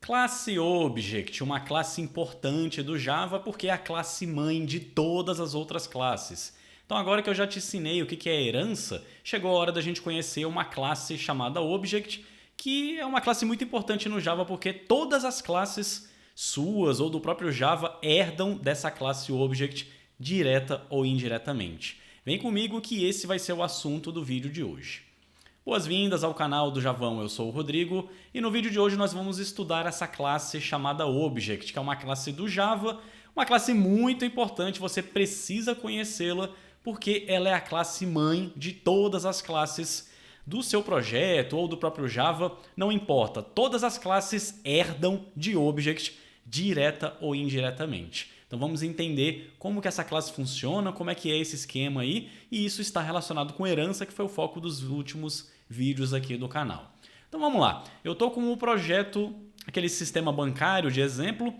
Classe Object, uma classe importante do Java porque é a classe mãe de todas as outras classes. Então agora que eu já te ensinei o que é herança, chegou a hora da gente conhecer uma classe chamada Object, que é uma classe muito importante no Java porque todas as classes suas ou do próprio Java herdam dessa classe Object direta ou indiretamente. Vem comigo que esse vai ser o assunto do vídeo de hoje. Boas-vindas ao canal do Javão, eu sou o Rodrigo e no vídeo de hoje nós vamos estudar essa classe chamada Object, que é uma classe do Java, uma classe muito importante, você precisa conhecê-la porque ela é a classe mãe de todas as classes do seu projeto ou do próprio Java, não importa, todas as classes herdam de Object direta ou indiretamente. Então vamos entender como que essa classe funciona, como é que é esse esquema aí, e isso está relacionado com herança, que foi o foco dos últimos vídeos aqui do canal. Então vamos lá, eu estou com o projeto, aquele sistema bancário de exemplo,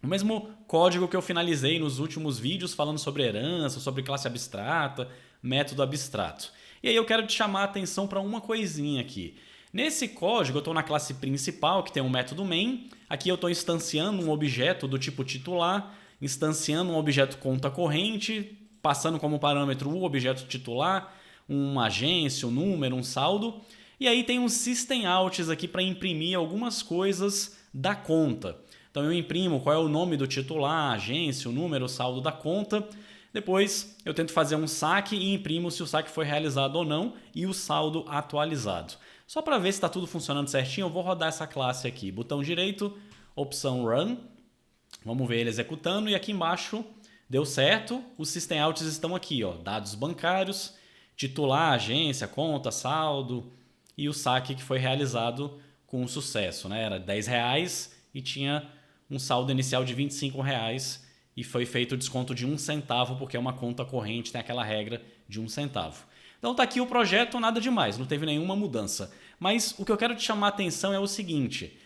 o mesmo código que eu finalizei nos últimos vídeos falando sobre herança, sobre classe abstrata, método abstrato. E aí eu quero te chamar a atenção para uma coisinha aqui. Nesse código eu estou na classe principal, que tem um método main, aqui eu estou instanciando um objeto do tipo titular, instanciando um objeto conta corrente, passando como parâmetro o objeto titular, uma agência, um número, um saldo. E aí tem um systemout's aqui para imprimir algumas coisas da conta. Então eu imprimo qual é o nome do titular, a agência, o número, o saldo da conta. Depois eu tento fazer um saque e imprimo se o saque foi realizado ou não e o saldo atualizado. Só para ver se está tudo funcionando certinho, eu vou rodar essa classe aqui. Botão direito, opção Run. Vamos ver ele executando e aqui embaixo deu certo. Os systemout's estão aqui, ó, dados bancários, titular, agência, conta, saldo e o saque que foi realizado com sucesso, né? Era R$10 e tinha um saldo inicial de R$25 e foi feito o desconto de 1 centavo porque é uma conta corrente, tem aquela regra de 1 centavo. Então tá aqui o projeto, nada demais, não teve nenhuma mudança. Mas o que eu quero te chamar a atenção é o seguinte: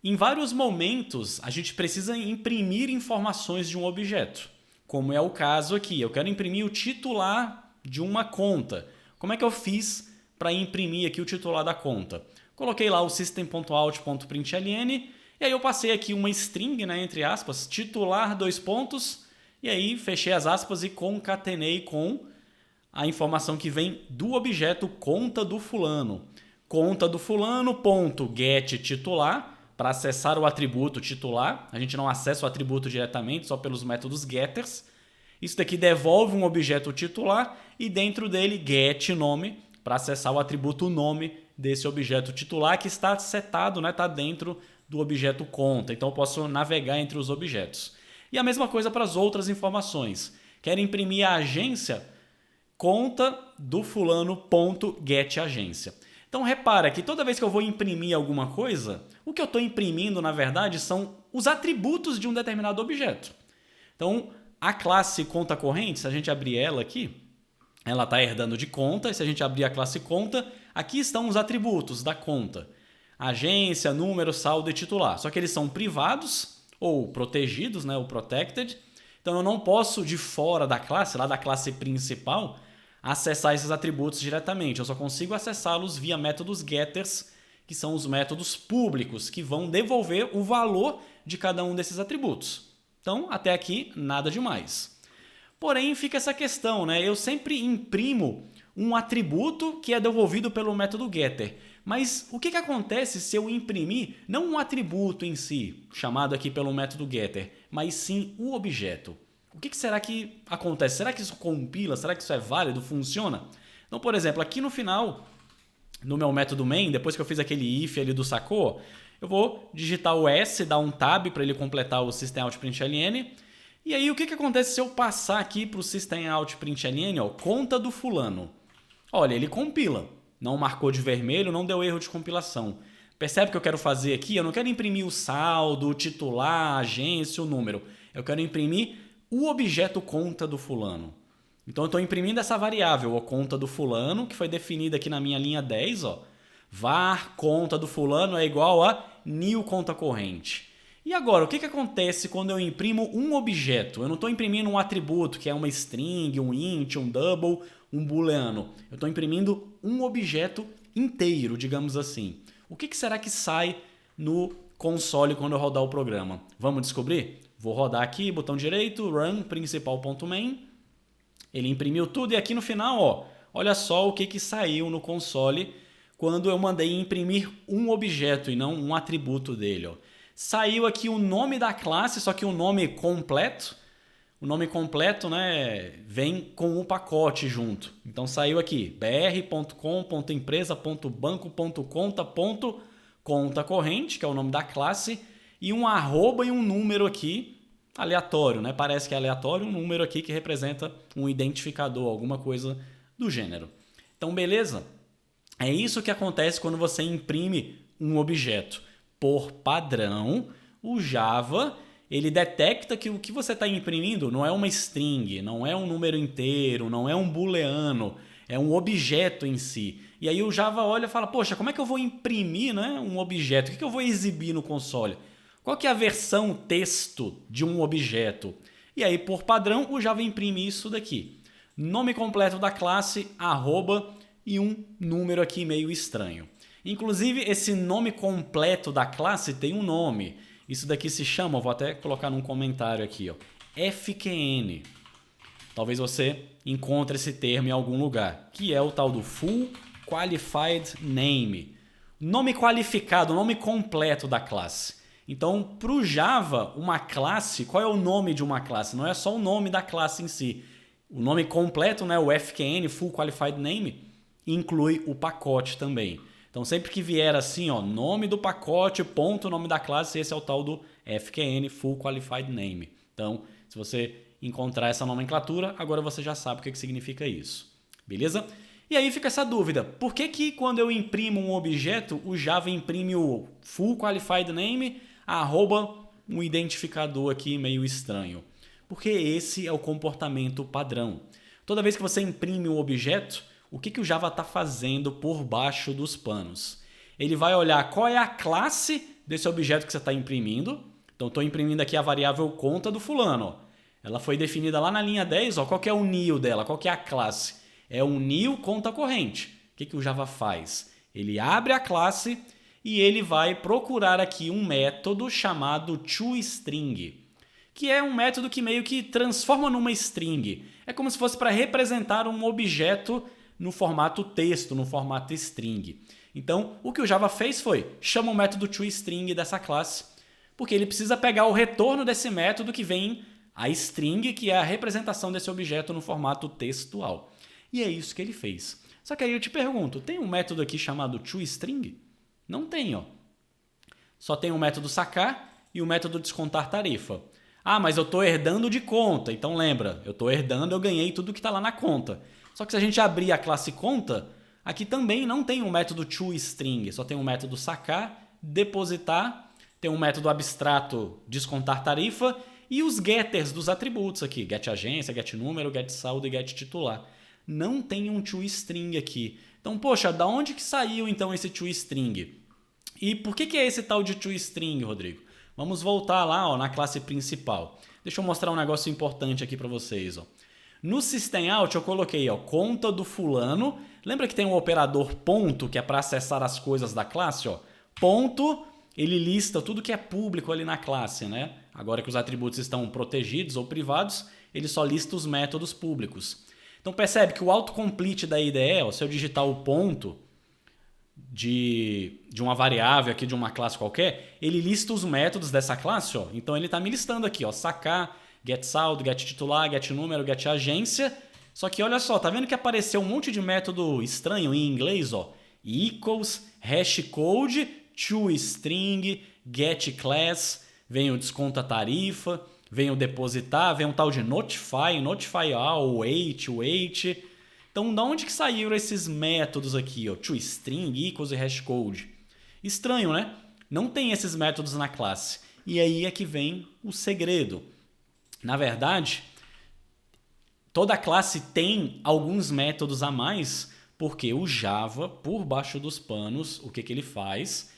em vários momentos a gente precisa imprimir informações de um objeto, como é o caso aqui. Eu quero imprimir o titular de uma conta. Como é que eu fiz para imprimir aqui o titular da conta? Coloquei lá o system.out.println e aí eu passei aqui uma string, né, entre aspas, titular, dois pontos, e aí fechei as aspas e concatenei com a informação que vem do objeto conta do fulano. Conta do fulano, ponto, get titular, para acessar o atributo titular. A gente não acessa o atributo diretamente, só pelos métodos getters. Isso daqui devolve um objeto titular e dentro dele get nome, para acessar o atributo nome desse objeto titular que está setado, né, está dentro do objeto conta. Então eu posso navegar entre os objetos. E a mesma coisa para as outras informações. Quero imprimir a agência, conta do fulano.getAgência. Então repara que toda vez que eu vou imprimir alguma coisa, o que eu estou imprimindo na verdade são os atributos de um determinado objeto. Então a classe conta corrente, se a gente abrir ela aqui, ela está herdando de conta, e se a gente abrir a classe conta, aqui estão os atributos da conta. Agência, número, saldo e titular. Só que eles são privados ou protegidos, né, ou protected. Então eu não posso de fora da classe, lá da classe principal, acessar esses atributos diretamente. Eu só consigo acessá-los via métodos getters, que são os métodos públicos, que vão devolver o valor de cada um desses atributos. Então, até aqui, nada demais. Porém, fica essa questão, né? Eu sempre imprimo um atributo que é devolvido pelo método getter. Mas o que acontece se eu imprimir não um atributo em si, chamado aqui pelo método getter, mas sim o objeto? O que será que acontece? Será que isso compila? Será que isso é válido? Funciona? Então, por exemplo, aqui no final, no meu método main, depois que eu fiz aquele if ali do sacou, eu vou digitar o S, dar um tab para ele completar o system.out.println. E aí o que acontece se eu passar aqui para o system.out.println, ó, conta do fulano? Olha, ele compila. Não marcou de vermelho, não deu erro de compilação. Percebe o que eu quero fazer aqui? Eu não quero imprimir o saldo, o titular, a agência, o número. Eu quero imprimir o objeto conta do fulano. Então eu estou imprimindo essa variável, a conta do fulano, que foi definida aqui na minha linha 10. Ó. Var conta do fulano é igual a new conta corrente. E agora, o que acontece quando eu imprimo um objeto? Eu não estou imprimindo um atributo, que é uma string, um int, um double, um booleano. Eu estou imprimindo um objeto inteiro, digamos assim. O que será que sai no console quando eu rodar o programa. Vamos descobrir? Vou rodar aqui, botão direito, run principal.main. Ele imprimiu tudo e aqui no final, ó, olha só o que saiu no console quando eu mandei imprimir um objeto e não um atributo dele. Ó. Saiu aqui o nome da classe, só que o nome completo. O nome completo, né, vem com o pacote junto. Então saiu aqui br.com.empresa.banco.conta corrente, que é o nome da classe, e um arroba e um número aqui aleatório, né? Parece que é aleatório, um número aqui que representa um identificador, alguma coisa do gênero. Então, beleza? É isso que acontece quando você imprime um objeto. Por padrão, o Java ele detecta que o que você está imprimindo não é uma string, não é um número inteiro, não é um booleano, é um objeto em si. E aí o Java olha e fala, poxa, como é que eu vou imprimir, né, um objeto? O que eu vou exibir no console? Qual que é a versão texto de um objeto? E aí, por padrão, o Java imprime isso daqui. Nome completo da classe, arroba e um número aqui meio estranho. Inclusive, esse nome completo da classe tem um nome. Isso daqui se chama, vou até colocar num comentário aqui, ó, FQN. Talvez você encontre esse termo em algum lugar, que é o tal do Full Qualified Name. Nome qualificado, nome completo da classe. Então, para o Java, uma classe, qual é o nome de uma classe? Não é só o nome da classe em si. O nome completo, né, o FQN, Full Qualified Name, inclui o pacote também. Então, sempre que vier assim, ó, nome do pacote, ponto, nome da classe, esse é o tal do FQN, Full Qualified Name. Então, se você encontrar essa nomenclatura, agora você já sabe o que significa isso. Beleza? E aí fica essa dúvida. Por que quando eu imprimo um objeto, o Java imprime o Full Qualified Name, arroba um identificador aqui meio estranho? Porque esse é o comportamento padrão. Toda vez que você imprime um objeto, o que o Java está fazendo por baixo dos panos? Ele vai olhar qual é a classe desse objeto que você está imprimindo. Então, estou imprimindo aqui a variável conta do fulano. Ó. Ela foi definida lá na linha 10. Ó. Qual que é o NIO dela? Qual que é a classe? É um NIO conta corrente. O que o Java faz? Ele abre a classe e ele vai procurar aqui um método chamado toString, que é um método que meio que transforma numa string. É como se fosse para representar um objeto no formato texto, no formato string. Então, o que o Java fez foi, chama o método toString dessa classe, porque ele precisa pegar o retorno desse método que vem a string, que é a representação desse objeto no formato textual. E é isso que ele fez. Só que aí eu te pergunto, tem um método aqui chamado toString? Não tem, ó. Só tem o método sacar e o método descontar tarifa. Ah, mas eu estou herdando de conta. Então lembra, eu estou herdando, eu ganhei tudo que está lá na conta. Só que se a gente abrir a classe conta, aqui também não tem um método toString, só tem um método sacar, depositar, tem um método abstrato descontar tarifa e os getters dos atributos aqui, getAgência, getNúmero, getSaldo e getTitular. Não tem um toString aqui. Então, poxa, da onde que saiu então esse toString? E por que é esse tal de toString, Rodrigo? Vamos voltar lá, ó, na classe principal. Deixa eu mostrar um negócio importante aqui para vocês, ó. No systemout eu coloquei, ó, conta do fulano. Lembra que tem um operador ponto, que é para acessar as coisas da classe? Ó? Ponto, ele lista tudo que é público ali na classe, né? Agora que os atributos estão protegidos ou privados, ele só lista os métodos públicos. Então percebe que o autocomplete da IDE, ó, se eu digitar o ponto de uma variável aqui de uma classe qualquer, ele lista os métodos dessa classe. Ó. Então ele está me listando aqui, ó, sacar, getSaldo, getTitular, getNúmero, getAgência. Só que olha só, tá vendo que apareceu um monte de método estranho em inglês? Ó? Equals, hashcode, toString, getClass, vem o desconta tarifa, vem o depositar, vem um tal de notify all, wait. Então, de onde que saíram esses métodos aqui? Ó? toString, equals e hashcode. Estranho, né? Não tem esses métodos na classe. E aí é que vem o segredo. Na verdade, toda classe tem alguns métodos a mais, porque o Java, por baixo dos panos, o que ele faz?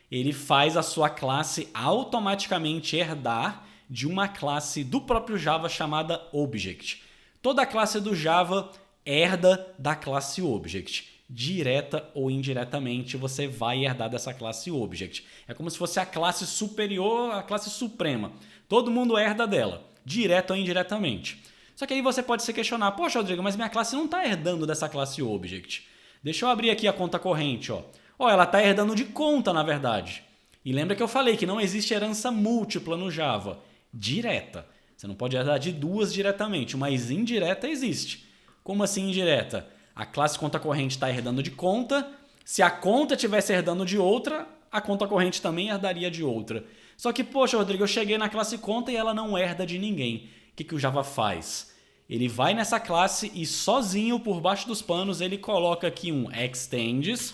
Ele faz a sua classe automaticamente herdar de uma classe do próprio Java chamada Object. Toda classe do Java herda da classe Object. direta ou indiretamente, você vai herdar dessa classe Object. É como se fosse a classe superior, a classe suprema. Todo mundo herda dela, direto ou indiretamente. Só que aí você pode se questionar, poxa, Rodrigo, mas minha classe não está herdando dessa classe Object. Deixa eu abrir aqui a conta corrente. Ela está herdando de conta, na verdade. E lembra que eu falei que não existe herança múltipla no Java, direta. Você não pode herdar de duas diretamente, mas indireta existe. Como assim indireta? A classe conta corrente está herdando de conta. Se a conta estivesse herdando de outra, a conta corrente também herdaria de outra. Só que, poxa, Rodrigo, eu cheguei na classe conta e ela não herda de ninguém. O que o Java faz? Ele vai nessa classe e sozinho, por baixo dos panos, ele coloca aqui um extends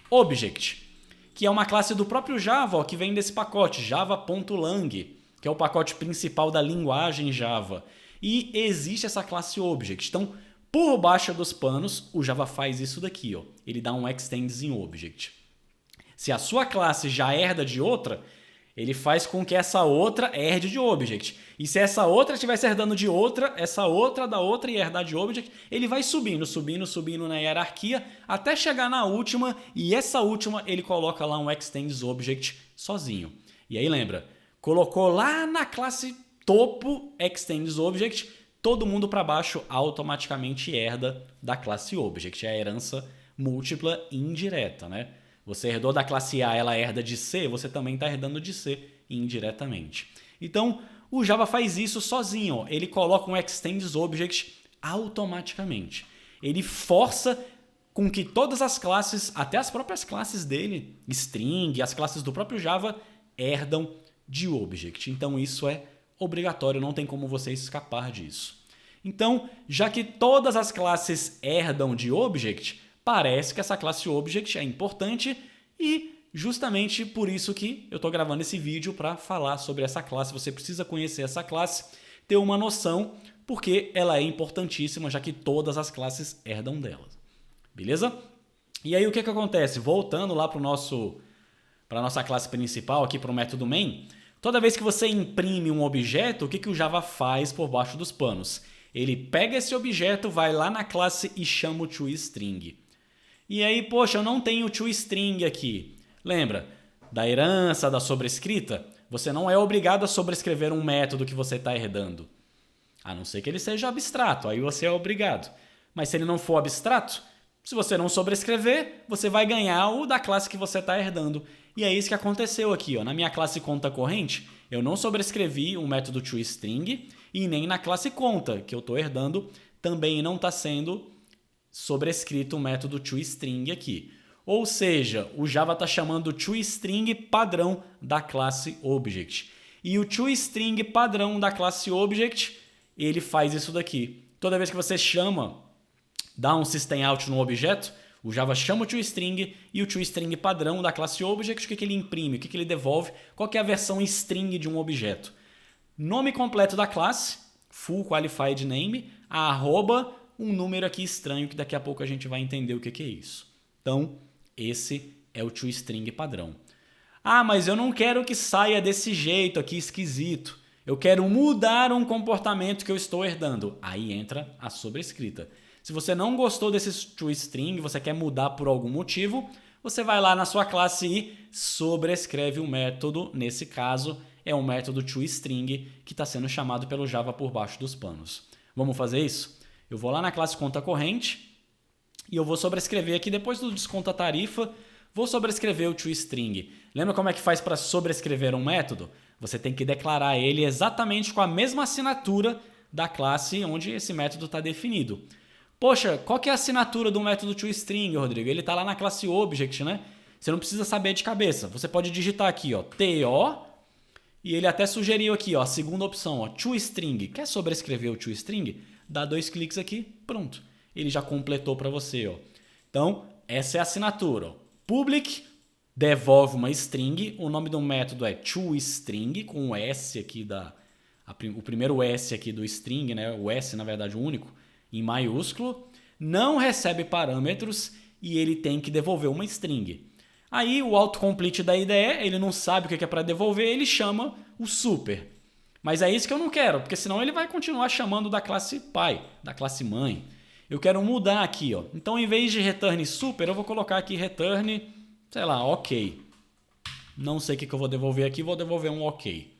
object, que é uma classe do próprio Java, que vem desse pacote, java.lang, que é o pacote principal da linguagem Java. E existe essa classe object. Então, por baixo dos panos, o Java faz isso daqui. Ele dá um extends em object. Se a sua classe já herda de outra, ele faz com que essa outra herde de object. E se essa outra estivesse herdando de outra, essa outra da outra e herdar de object, ele vai subindo, subindo, subindo na hierarquia até chegar na última, e essa última ele coloca lá um extends object sozinho. E aí lembra, colocou lá na classe topo extends object, todo mundo para baixo automaticamente herda da classe object. É a herança múltipla indireta, né? Você herdou da classe A, ela herda de C, você também está herdando de C indiretamente. Então, o Java faz isso sozinho. Ele coloca um extends object automaticamente. Ele força com que todas as classes, até as próprias classes dele, string, as classes do próprio Java, herdam de object. Então, isso é obrigatório, não tem como você escapar disso. Então, já que todas as classes herdam de object, parece que essa classe object é importante e justamente por isso que eu estou gravando esse vídeo para falar sobre essa classe. Você precisa conhecer essa classe, ter uma noção, porque ela é importantíssima, já que todas as classes herdam dela. Beleza? E aí o que acontece? Voltando lá para a nossa classe principal, aqui para o método main, toda vez que você imprime um objeto, o que o Java faz por baixo dos panos? Ele pega esse objeto, vai lá na classe e chama o toString. E aí, poxa, eu não tenho toString aqui. Lembra da herança, da sobrescrita? Você não é obrigado a sobrescrever um método que você está herdando. A não ser que ele seja abstrato, aí você é obrigado. Mas se ele não for abstrato, se você não sobrescrever, você vai ganhar o da classe que você está herdando. E é isso que aconteceu aqui. Na minha classe conta corrente, eu não sobrescrevi um método toString e nem na classe conta, que eu estou herdando, também não está sendo sobrescrito o método toString aqui. Ou seja, o Java está chamando o toString padrão da classe Object. E o toString padrão da classe Object, ele faz isso daqui. Toda vez que você chama, dá um system out no objeto, o Java chama o toString e o toString padrão da classe Object, o que ele imprime, o que ele devolve, qual que é a versão string de um objeto. Nome completo da classe, full qualified name, arroba, um número aqui estranho que daqui a pouco a gente vai entender o que é isso. Então, esse é o toString padrão. Ah, mas eu não quero que saia desse jeito aqui esquisito. Eu quero mudar um comportamento que eu estou herdando. Aí entra a sobrescrita. Se você não gostou desse toString, você quer mudar por algum motivo, você vai lá na sua classe e sobrescreve um método. Nesse caso, é um método toString que está sendo chamado pelo Java por baixo dos panos. Vamos fazer isso? Eu vou lá na classe conta corrente e eu vou sobrescrever aqui, depois do desconto a tarifa, vou sobrescrever o toString. Lembra como é que faz para sobrescrever um método? Você tem que declarar ele exatamente com a mesma assinatura da classe onde esse método está definido. Poxa, qual que é a assinatura do método toString, Rodrigo? Ele está lá na classe Object, né? Você não precisa saber de cabeça. Você pode digitar aqui, TO, e ele até sugeriu aqui, a segunda opção, toString. Quer sobrescrever o toString? Dá 2 cliques aqui, pronto. Ele já completou para você. Então, essa é a assinatura. Public devolve uma string. O nome do método é toString, com o S aqui, o primeiro S aqui do string, né? O S, na verdade, o único, em maiúsculo. Não recebe parâmetros e ele tem que devolver uma string. Aí o autocomplete da IDE, ele não sabe o que é para devolver, ele chama o super. Mas é isso que eu não quero, porque senão ele vai continuar chamando da classe pai, da classe mãe. eu quero mudar aqui, ó. Então, em vez de return super, eu vou colocar aqui return, sei lá, ok. Não sei o que eu vou devolver aqui, vou devolver um ok.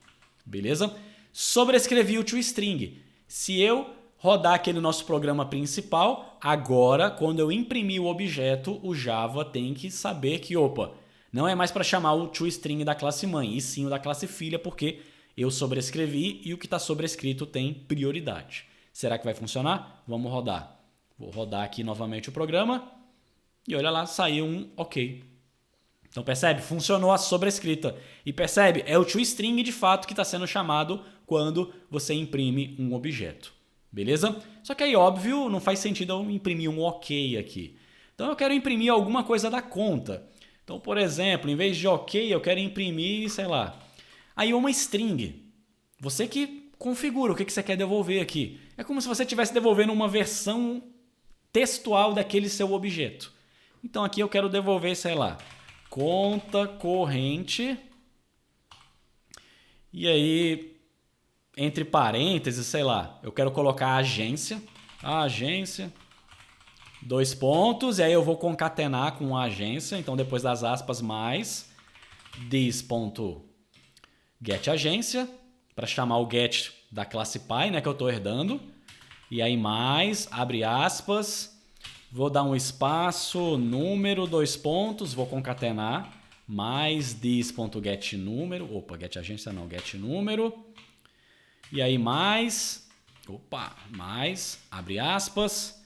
Beleza? Sobrescrevi o toString. Se eu rodar aquele nosso programa principal, agora, quando eu imprimir o objeto, o Java tem que saber que, opa, não é mais para chamar o toString da classe mãe, e sim o da classe filha, porque eu sobrescrevi e o que está sobrescrito tem prioridade. Será que vai funcionar? Vamos rodar. Vou rodar aqui novamente o programa e olha lá, saiu um ok. Então percebe? Funcionou a sobrescrita. E percebe? É o toString de fato que está sendo chamado quando você imprime um objeto. Beleza? Só que aí, óbvio, não faz sentido eu imprimir um ok aqui. Então eu quero imprimir alguma coisa da conta. Então, por exemplo, em vez de ok, eu quero imprimir, sei lá, aí uma string. Você que configura o que você quer devolver aqui. É como se você estivesse devolvendo uma versão textual daquele seu objeto. Então aqui eu quero devolver, sei lá, conta corrente. E aí, entre parênteses, sei lá, eu quero colocar agência. A agência, 2 pontos, e aí eu vou concatenar com a agência. Então depois das aspas mais this.getAgência, para chamar o get da classe pai, né, que eu estou herdando. E aí mais, abre aspas, vou dar um espaço, número, 2 pontos, vou concatenar, mais this.getNúmero, opa, getAgência não, getNúmero. E aí mais, mais, abre aspas,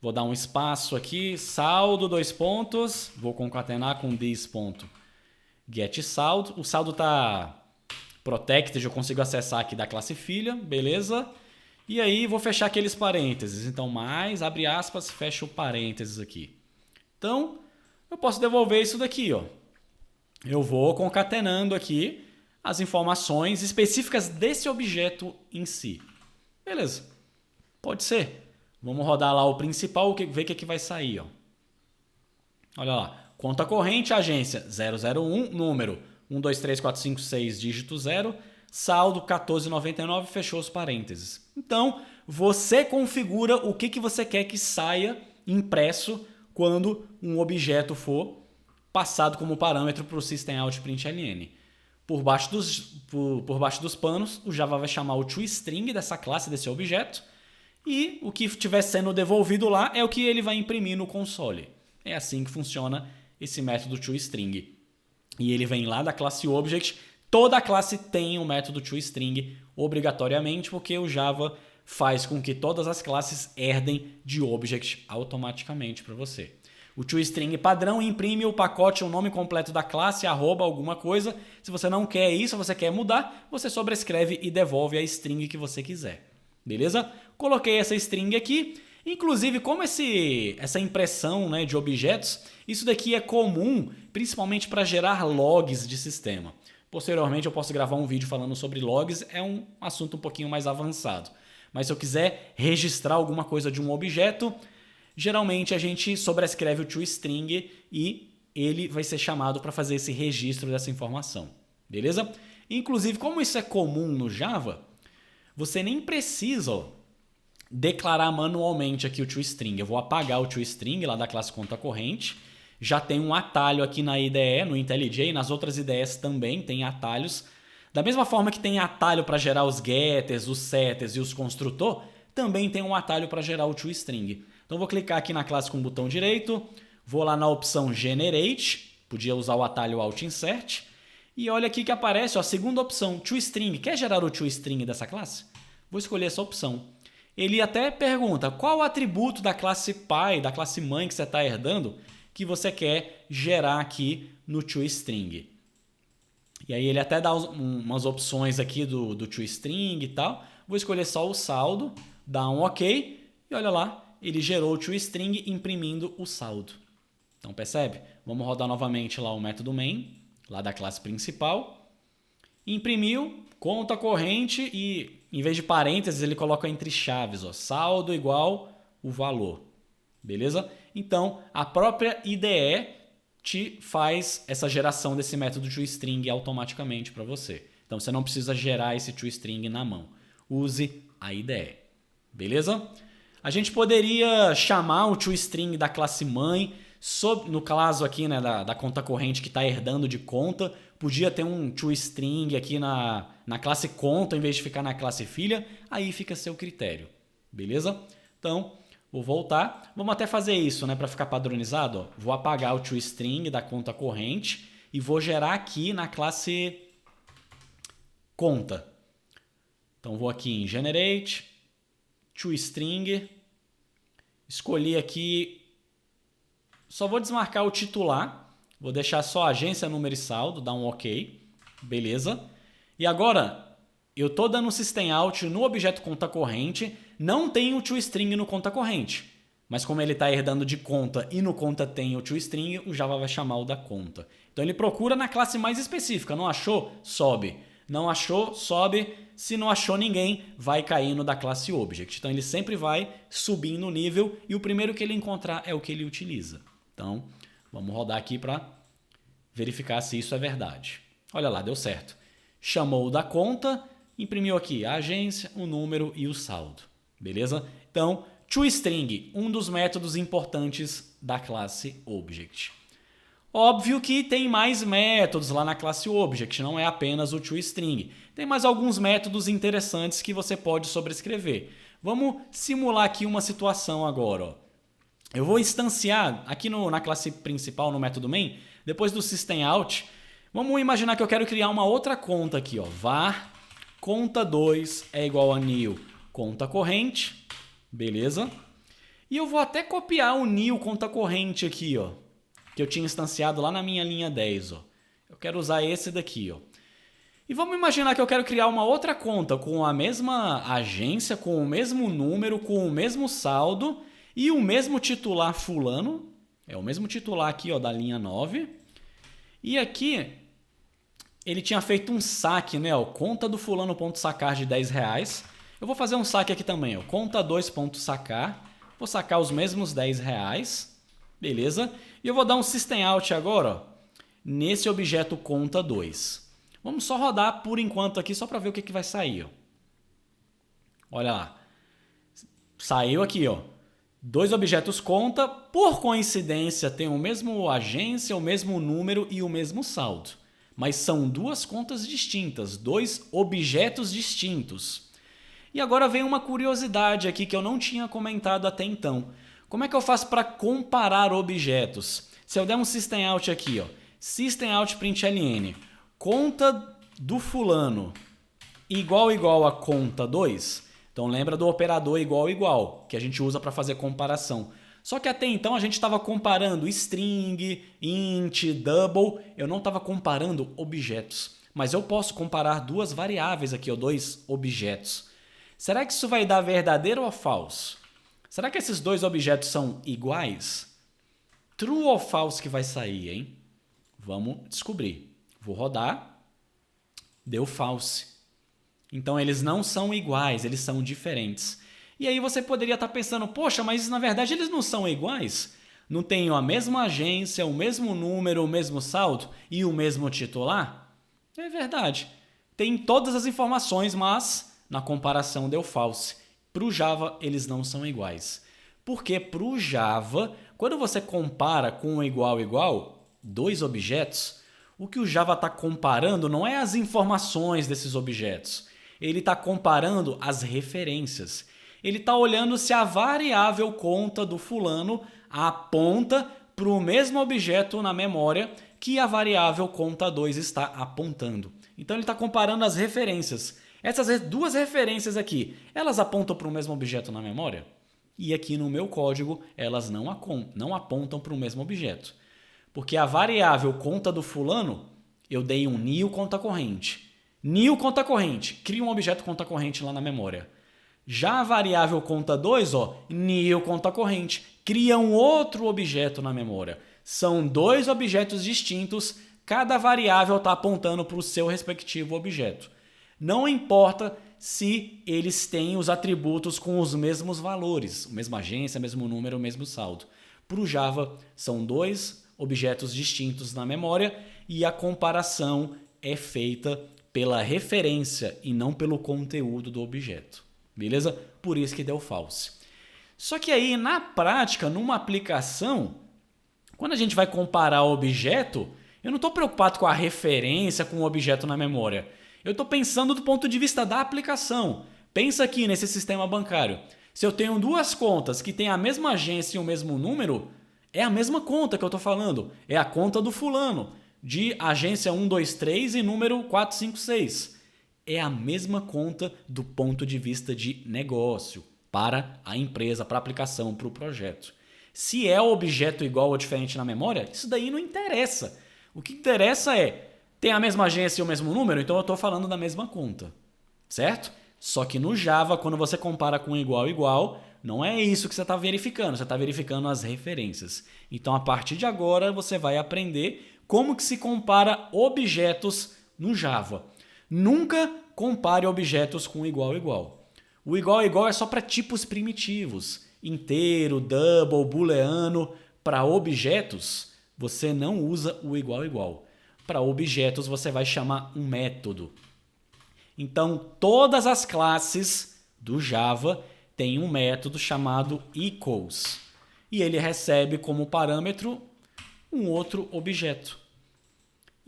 vou dar um espaço aqui, saldo, 2 pontos, vou concatenar com this.getSaldo. O saldo está protected, eu consigo acessar aqui da classe filha, beleza? E aí vou fechar aqueles parênteses. Então, mais, abre aspas, fecha o parênteses aqui. Então, eu posso devolver isso daqui, ó. Eu vou concatenando aqui as informações específicas desse objeto em si. Beleza. Pode ser. Vamos rodar lá o principal, ver o que vai sair, ó. Olha lá. Conta corrente, agência 001, número 123456, dígito 0, saldo 14,99, fechou os parênteses. Então, você configura o que você quer que saia impresso quando um objeto for passado como parâmetro para o systemout.println. Por baixo dos panos, o Java vai chamar o toString dessa classe, desse objeto, e o que estiver sendo devolvido lá é o que ele vai imprimir no console. É assim que funciona esse método toString. E ele vem lá da classe Object. Toda classe tem um método toString obrigatoriamente, porque o Java faz com que todas as classes herdem de Object automaticamente para você. O toString padrão imprime o pacote, o nome completo da classe, arroba alguma coisa. Se você não quer isso, você quer mudar, você sobrescreve e devolve a string que você quiser. Beleza? Coloquei essa string aqui. Inclusive, como essa impressão, né, de objetos, isso daqui é comum, principalmente para gerar logs de sistema. Posteriormente eu posso gravar um vídeo falando sobre logs, é um assunto um pouquinho mais avançado. Mas se eu quiser registrar alguma coisa de um objeto, geralmente a gente sobrescreve o toString e ele vai ser chamado para fazer esse registro dessa informação. Beleza? Inclusive, como isso é comum no Java, você nem precisa declarar manualmente aqui o toString. Eu vou apagar o toString lá da classe conta corrente. Já tem um atalho aqui na IDE, no IntelliJ, nas outras IDEs também tem atalhos. Da mesma forma que tem atalho para gerar os getters, os setters e os construtor, também tem um atalho para gerar o toString. Então vou clicar aqui na classe com o botão direito, vou lá na opção Generate, podia usar o atalho Alt Insert, e olha aqui que aparece ó, a segunda opção, toString. Quer gerar o toString dessa classe? Vou escolher essa opção. Ele até pergunta qual o atributo da classe pai, da classe mãe que você está herdando, que você quer gerar aqui no toString. E aí ele até dá umas opções aqui do toString e tal. Vou escolher só o saldo, dar um OK, e olha lá, ele gerou o toString imprimindo o saldo. Então percebe? Vamos rodar novamente lá o método main, lá da classe principal. Imprimiu, conta corrente e em vez de parênteses, ele coloca entre chaves, ó, saldo igual o valor. Beleza? Então, a própria IDE te faz essa geração desse método toString automaticamente para você. Então, você não precisa gerar esse toString na mão. Use a IDE. Beleza? A gente poderia chamar o toString da classe mãe, no caso aqui, né, da conta corrente que está herdando de conta, podia ter um toString aqui na classe conta em vez de ficar na classe filha, aí fica a seu critério, beleza? Então, vou voltar, vamos até fazer isso, né, para ficar padronizado. Ó. Vou apagar o toString da conta corrente e vou gerar aqui na classe conta. Então, vou aqui em Generate, toString, escolhi aqui, só vou desmarcar o titular, vou deixar só agência, número e saldo, dar um OK, beleza. E agora, eu estou dando system out no objeto conta corrente, não tem o toString no conta corrente, mas como ele está herdando de conta e no conta tem o toString, o Java vai chamar o da conta. Então ele procura na classe mais específica, não achou? Sobe. Não achou? Sobe. Se não achou ninguém, vai cair no da classe Object. Então ele sempre vai subindo o nível e o primeiro que ele encontrar é o que ele utiliza. Então vamos rodar aqui para verificar se isso é verdade. Olha lá, deu certo. Chamou o da conta, imprimiu aqui a agência, o número e o saldo. Beleza? Então, toString, um dos métodos importantes da classe Object. Óbvio que tem mais métodos lá na classe Object, não é apenas o toString. Tem mais alguns métodos interessantes que você pode sobrescrever. Vamos simular aqui uma situação agora. Ó. Eu vou instanciar aqui na classe principal, no método main, depois do system out, vamos imaginar que eu quero criar uma outra conta aqui. Ó. Var conta2 é igual a new conta corrente, beleza? E eu vou até copiar o new conta corrente aqui, ó. Que eu tinha instanciado lá na minha linha 10. Ó. Eu quero usar esse daqui. Ó. E vamos imaginar que eu quero criar uma outra conta com a mesma agência, com o mesmo número, com o mesmo saldo e o mesmo titular fulano. É o mesmo titular aqui ó, da linha 9. E aqui ele tinha feito um saque, né? Ó, conta do fulano.sacar de R$10. Eu vou fazer um saque aqui também. Ó, conta2.sacar. Vou sacar os mesmos R$10. Beleza? E eu vou dar um system out agora, ó, nesse objeto conta2. Vamos só rodar por enquanto aqui, só para ver o que vai sair. Ó. Olha lá. Saiu aqui, ó. Dois objetos conta, por coincidência, tem o mesmo agência, o mesmo número e o mesmo saldo. Mas são duas contas distintas, dois objetos distintos. E agora vem uma curiosidade aqui que eu não tinha comentado até então. Como é que eu faço para comparar objetos? Se eu der um system out aqui, ó, system out println, conta do fulano igual a conta 2, então lembra do operador igual, que a gente usa para fazer comparação. Só que até então a gente estava comparando string, int, double, eu não estava comparando objetos. Mas eu posso comparar duas variáveis aqui, ó, dois objetos. Será que isso vai dar verdadeiro ou falso? Será que esses dois objetos são iguais? True ou false que vai sair, hein? Vamos descobrir. Vou rodar. Deu false. Então eles não são iguais, eles são diferentes. E aí você poderia estar pensando, poxa, mas na verdade eles não são iguais? Não tem a mesma agência, o mesmo número, o mesmo saldo e o mesmo titular? É verdade. Tem todas as informações, mas na comparação deu false. Para o Java, eles não são iguais. Porque para o Java, quando você compara com um igual, dois objetos, o que o Java está comparando não é as informações desses objetos. Ele está comparando as referências. Ele está olhando se a variável conta do fulano aponta para o mesmo objeto na memória que a variável conta2 está apontando. Então ele está comparando as referências. Essas duas referências aqui, elas apontam para o mesmo objeto na memória? E aqui no meu código, elas não apontam para o mesmo objeto. Porque a variável conta do fulano, eu dei um new conta corrente. New conta corrente, cria um objeto conta corrente lá na memória. Já a variável conta2, ó, new conta corrente, cria um outro objeto na memória. São dois objetos distintos, cada variável está apontando para o seu respectivo objeto. Não importa se eles têm os atributos com os mesmos valores, mesma agência, mesmo número, mesmo saldo. Para o Java, são dois objetos distintos na memória e a comparação é feita pela referência e não pelo conteúdo do objeto. Beleza? Por isso que deu false. Só que aí, na prática, numa aplicação, quando a gente vai comparar objeto, eu não estou preocupado com a referência com o objeto na memória. Eu estou pensando do ponto de vista da aplicação. Pensa aqui nesse sistema bancário. Se eu tenho duas contas que têm a mesma agência e o mesmo número, é a mesma conta que eu estou falando. É a conta do fulano, de agência 123 e número 456. É a mesma conta do ponto de vista de negócio, para a empresa, para a aplicação, para o projeto. Se é o objeto igual ou diferente na memória, isso daí não interessa. O que interessa é, tem a mesma agência e o mesmo número? Então eu estou falando da mesma conta, certo? Só que no Java, quando você compara com igual, não é isso que você está verificando, você está verificando as referências. Então a partir de agora você vai aprender como que se compara objetos no Java. Nunca compare objetos com igual. O igual é só para tipos primitivos, inteiro, double, booleano. Para objetos, você não usa o igual. Para objetos, você vai chamar um método. Então, todas as classes do Java têm um método chamado equals. E ele recebe como parâmetro um outro objeto.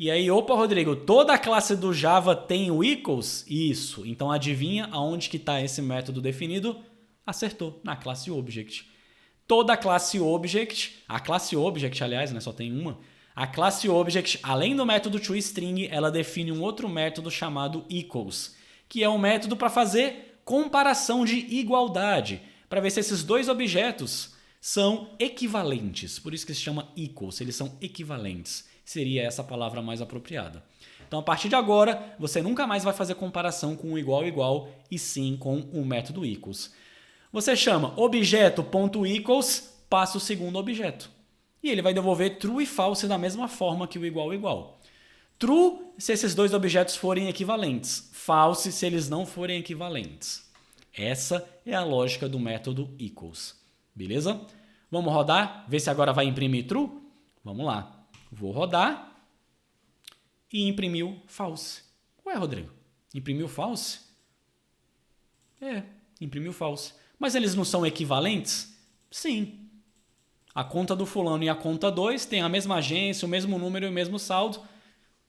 E aí, opa, Rodrigo, toda a classe do Java tem o equals? Isso. Então, adivinha aonde que está esse método definido? Acertou, na classe Object. Toda a classe Object, aliás, né, só tem uma, a classe Object, além do método toString, ela define um outro método chamado equals, que é um método para fazer comparação de igualdade, para ver se esses dois objetos são equivalentes. Por isso que se chama equals, eles são equivalentes. Seria essa a palavra mais apropriada. Então, a partir de agora, você nunca mais vai fazer comparação com o igual, e sim com o método equals. Você chama objeto.equals, passa o segundo objeto. E ele vai devolver true e false da mesma forma que o igual. True se esses dois objetos forem equivalentes. False se eles não forem equivalentes. Essa é a lógica do método equals. Beleza? Vamos rodar? Ver se agora vai imprimir true? Vamos lá. Vou rodar e imprimiu false. Ué, Rodrigo, imprimiu false? É, imprimiu false. Mas eles não são equivalentes? Sim. A conta do fulano e a conta 2 têm a mesma agência, o mesmo número e o mesmo saldo.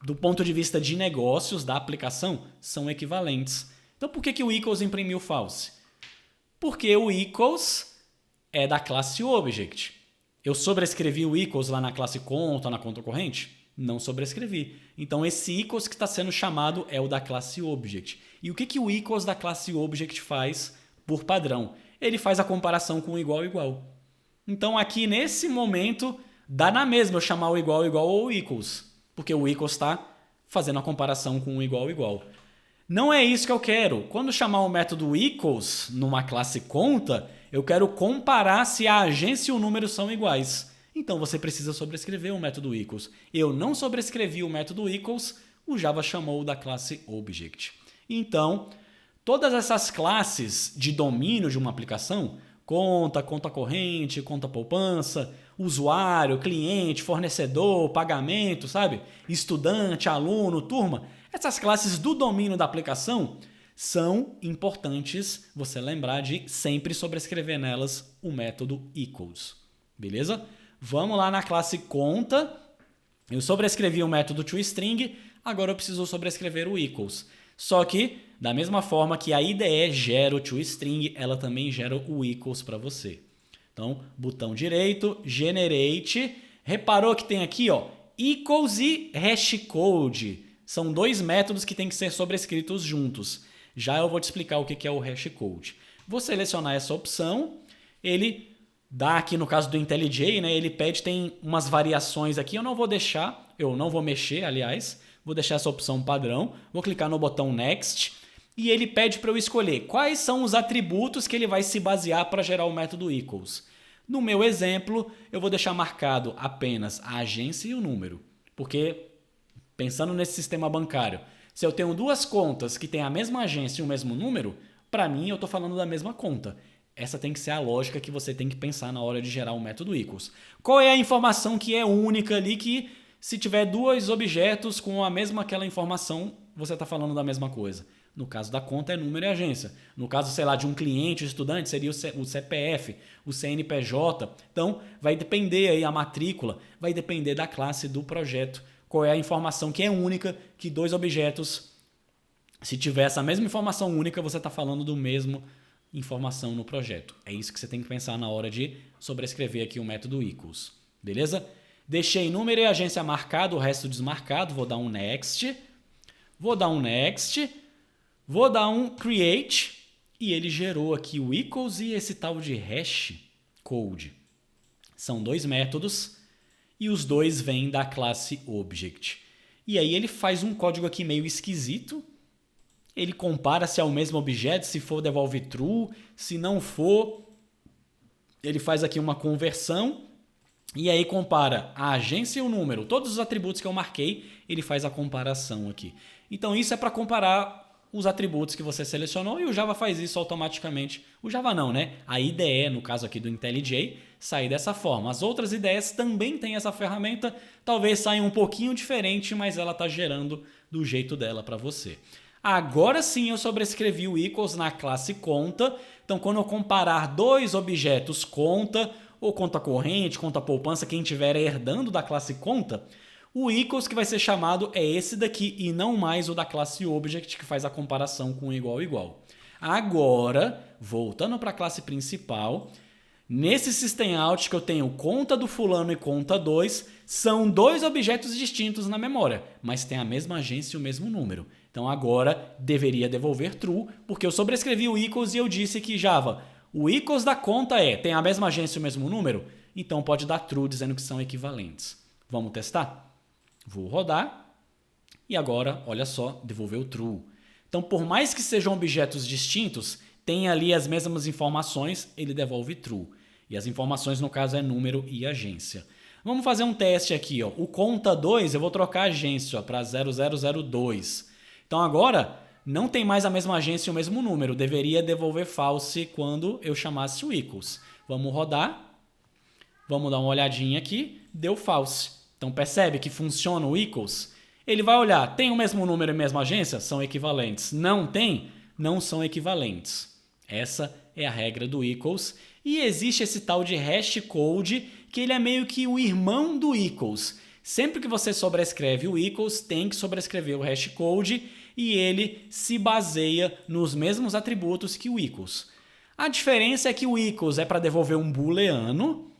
Do ponto de vista de negócios da aplicação, são equivalentes. Então por que o equals imprimiu false? Porque o equals é da classe Object. Eu sobrescrevi o equals lá na classe conta, na conta corrente? Não sobrescrevi. Então esse equals que está sendo chamado é o da classe Object. E o que o equals da classe Object faz por padrão? Ele faz a comparação com o igual. Então aqui nesse momento dá na mesma eu chamar o igual ou o equals, porque o equals está fazendo a comparação com o igual. Não é isso que eu quero. Quando chamar o método equals numa classe conta, eu quero comparar se a agência e o número são iguais. Então você precisa sobrescrever o método equals. Eu não sobrescrevi o método equals, o Java chamou da classe Object. Então, todas essas classes de domínio de uma aplicação, conta corrente, conta poupança, usuário, cliente, fornecedor, pagamento, sabe? Estudante, aluno, turma, essas classes do domínio da aplicação são importantes você lembrar de sempre sobrescrever nelas o método equals. Beleza? Vamos lá na classe conta. Eu sobrescrevi o método toString, agora eu preciso sobrescrever o equals. Só que, da mesma forma que a IDE gera o toString, ela também gera o equals para você. Então, botão direito, generate. Reparou que tem aqui, ó, equals e hashcode. São dois métodos que têm que ser sobrescritos juntos. Já eu vou te explicar o que é o hashcode. Vou selecionar essa opção. Ele dá aqui no caso do IntelliJ, né? Ele pede, tem umas variações aqui. Eu não vou mexer, aliás. Vou deixar essa opção padrão. Vou clicar no botão Next. E ele pede para eu escolher quais são os atributos que ele vai se basear para gerar o método equals. No meu exemplo, eu vou deixar marcado apenas a agência e o número. Porque, pensando nesse sistema bancário, se eu tenho duas contas que têm a mesma agência e o mesmo número, para mim eu estou falando da mesma conta. Essa tem que ser a lógica que você tem que pensar na hora de gerar o método equals. Qual é a informação que é única ali que, se tiver dois objetos com a mesma aquela informação, você está falando da mesma coisa. No caso da conta é número e agência. No caso, sei lá, de um cliente, estudante, seria o CPF, o CNPJ. Então, vai depender aí a matrícula, vai depender da classe do projeto. Qual é a informação que é única, que dois objetos, se tiver essa mesma informação única, você está falando do mesmo informação no projeto. É isso que você tem que pensar na hora de sobrescrever aqui o método equals. Beleza? Deixei número e agência marcado, o resto desmarcado. Vou dar um next. Vou dar um create e ele gerou aqui o equals e esse tal de hash code. São dois métodos e os dois vêm da classe object. E aí ele faz um código aqui meio esquisito. Ele compara se é o mesmo objeto, se for devolve true, se não for, ele faz aqui uma conversão e aí compara a agência e o número. Todos os atributos que eu marquei, ele faz a comparação aqui. Então isso é para comparar os atributos que você selecionou e o Java faz isso automaticamente. O Java não, né? A IDE, no caso aqui do IntelliJ, sai dessa forma. As outras IDEs também têm essa ferramenta, talvez saia um pouquinho diferente, mas ela está gerando do jeito dela para você. Agora sim eu sobrescrevi o equals na classe conta. Então quando eu comparar dois objetos conta, ou conta corrente, conta poupança, quem estiver herdando da classe conta, o equals que vai ser chamado é esse daqui e não mais o da classe object que faz a comparação com igual igual. Agora, voltando para a classe principal, nesse system out que eu tenho conta do fulano e conta 2, são dois objetos distintos na memória, mas tem a mesma agência e o mesmo número. Então agora deveria devolver true, porque eu sobrescrevi o equals e eu disse que Java, o equals da conta tem a mesma agência e o mesmo número, então pode dar true dizendo que são equivalentes. Vamos testar? Vou rodar e agora, olha só, devolveu true. Então por mais que sejam objetos distintos, tem ali as mesmas informações, ele devolve true. E as informações no caso é número e agência. Vamos fazer um teste aqui. O conta 2 eu vou trocar a agência para 0002. Então agora não tem mais a mesma agência e o mesmo número. Deveria devolver false quando eu chamasse o equals. Vamos rodar. Vamos dar uma olhadinha aqui. Deu false. Então percebe que funciona o equals? Ele vai olhar, tem o mesmo número e a mesma agência? São equivalentes. Não tem? Não são equivalentes. Essa é a regra do equals. E existe esse tal de hash code, que ele é meio que o irmão do equals. Sempre que você sobrescreve o equals, tem que sobrescrever o hash code e ele se baseia nos mesmos atributos que o equals. A diferença é que o equals é para devolver um booleano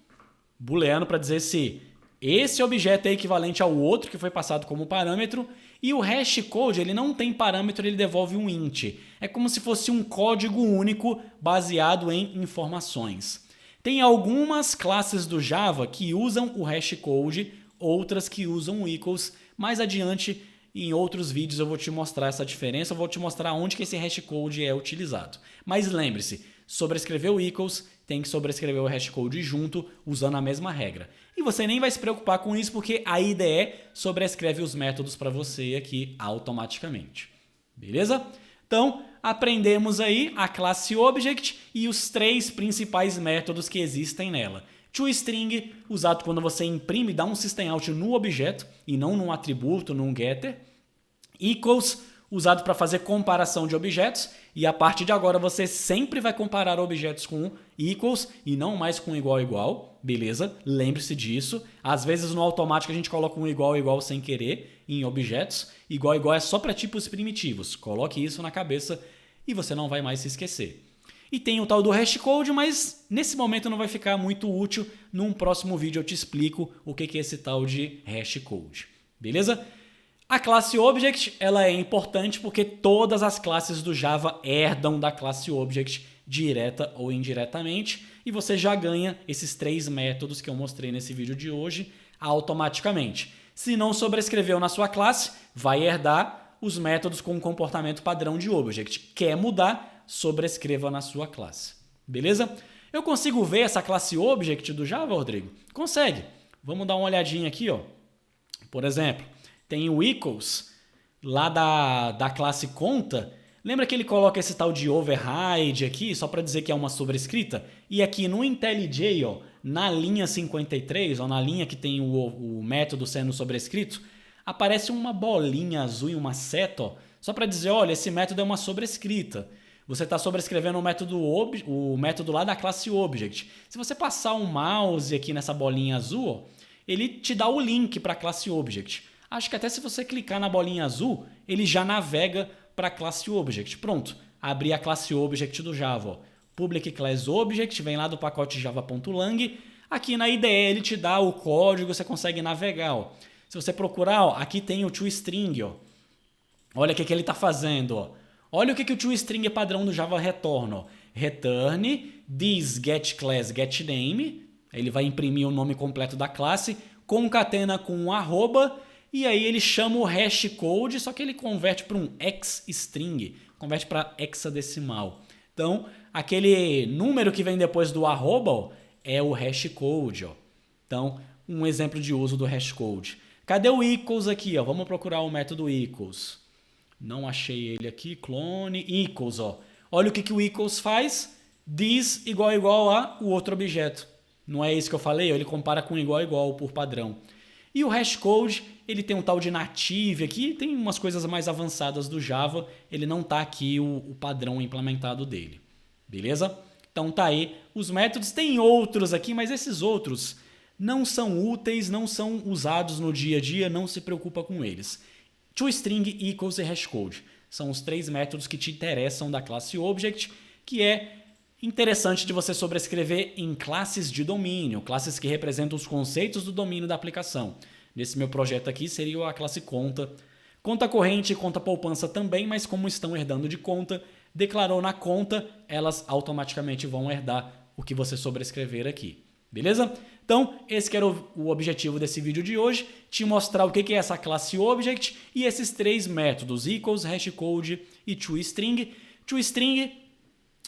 para dizer se esse objeto é equivalente ao outro que foi passado como parâmetro, e o hash code ele não tem parâmetro, ele devolve um int. É como se fosse um código único baseado em informações. Tem algumas classes do Java que usam o hash code, outras que usam o equals. Mais adiante, em outros vídeos eu vou te mostrar essa diferença, eu vou te mostrar onde que esse hash code é utilizado. Mas lembre-se, sobrescrever o equals tem que sobrescrever o hash code junto, usando a mesma regra. E você nem vai se preocupar com isso, porque a IDE sobrescreve os métodos para você aqui automaticamente. Beleza? Então, aprendemos aí a classe Object e os três principais métodos que existem nela. ToString, usado quando você imprime e dá um system out no objeto, e não num atributo, num getter. Equals, usado para fazer comparação de objetos, e a partir de agora você sempre vai comparar objetos com equals e não mais com igual igual, beleza? Lembre-se disso. Às vezes no automático a gente coloca um igual igual sem querer em objetos. Igual igual é só para tipos primitivos. Coloque isso na cabeça e você não vai mais se esquecer. E tem o tal do hash code, mas nesse momento não vai ficar muito útil. Num próximo vídeo eu te explico o que é esse tal de hash code, beleza? A classe Object ela é importante porque todas as classes do Java herdam da classe Object direta ou indiretamente e você já ganha esses três métodos que eu mostrei nesse vídeo de hoje automaticamente. Se não sobrescreveu na sua classe, vai herdar os métodos com comportamento padrão de Object. Quer mudar? Sobrescreva na sua classe. Beleza? Eu consigo ver essa classe Object do Java, Rodrigo? Consegue. Vamos dar uma olhadinha aqui, ó. Por exemplo, tem o equals lá da classe conta. Lembra que ele coloca esse tal de override aqui, só para dizer que é uma sobrescrita? E aqui no IntelliJ, ó, na linha 53, ó, na linha que tem o método sendo sobrescrito, aparece uma bolinha azul e uma seta, ó, Só para dizer, olha, esse método é uma sobrescrita. Você está sobrescrevendo o método lá da classe Object. Se você passar um mouse aqui nessa bolinha azul, ó, ele te dá o link para a classe Object. Acho que até se você clicar na bolinha azul, ele já navega para a classe Object. Pronto, abri a classe Object do Java. Ó. Public Class Object, vem lá do pacote java.lang. Aqui na IDE ele te dá o código, você consegue navegar. Ó. Se você procurar, ó, aqui tem o toString. Ó. Olha o que ele está fazendo. Ó. Olha o que o toString padrão do Java retorna. Ó. Return this getClass.getName. Ele vai imprimir o nome completo da classe, concatena com um arroba, e aí ele chama o hashcode, só que ele converte para um xstring, converte para hexadecimal. Então, aquele número que vem depois do arroba, ó, é o hashcode. Ó. Então, um exemplo de uso do hashcode. Cadê o equals aqui? Ó? Vamos procurar o método equals. Não achei ele aqui. Clone equals. Ó. Olha o que o equals faz. This igual a o outro objeto. Não é isso que eu falei? Ó? Ele compara com igual por padrão. E o hashcode, ele tem um tal de native aqui. Tem umas coisas mais avançadas do Java. Ele não está aqui o padrão implementado dele. Beleza? Então tá aí os métodos. Tem outros aqui, mas esses outros não são úteis, não são usados no dia a dia, não se preocupa com eles. ToString, equals e hashcode são os 3 métodos que te interessam da classe Object, que é interessante de você sobrescrever em classes de domínio, classes que representam os conceitos do domínio da aplicação. Nesse meu projeto aqui seria a classe conta. Conta corrente e conta poupança também, mas como estão herdando de conta, declarou na conta, elas automaticamente vão herdar o que você sobrescrever aqui. Beleza? Então, esse que era o objetivo desse vídeo de hoje, te mostrar o que é essa classe Object e esses 3 métodos, equals, hashcode e toString. ToString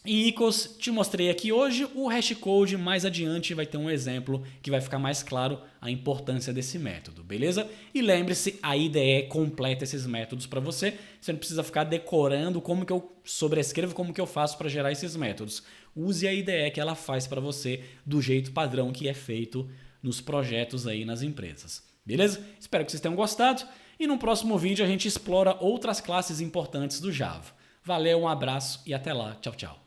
e equals te mostrei aqui hoje, o hashcode mais adiante vai ter um exemplo que vai ficar mais claro a importância desse método, beleza? E lembre-se, a IDE completa esses métodos para você, você não precisa ficar decorando como que eu sobrescrevo, como que eu faço para gerar esses métodos. Use a IDE que ela faz para você do jeito padrão que é feito nos projetos aí nas empresas, beleza? Espero que vocês tenham gostado e no próximo vídeo a gente explora outras classes importantes do Java. Valeu, um abraço e até lá, tchau, tchau.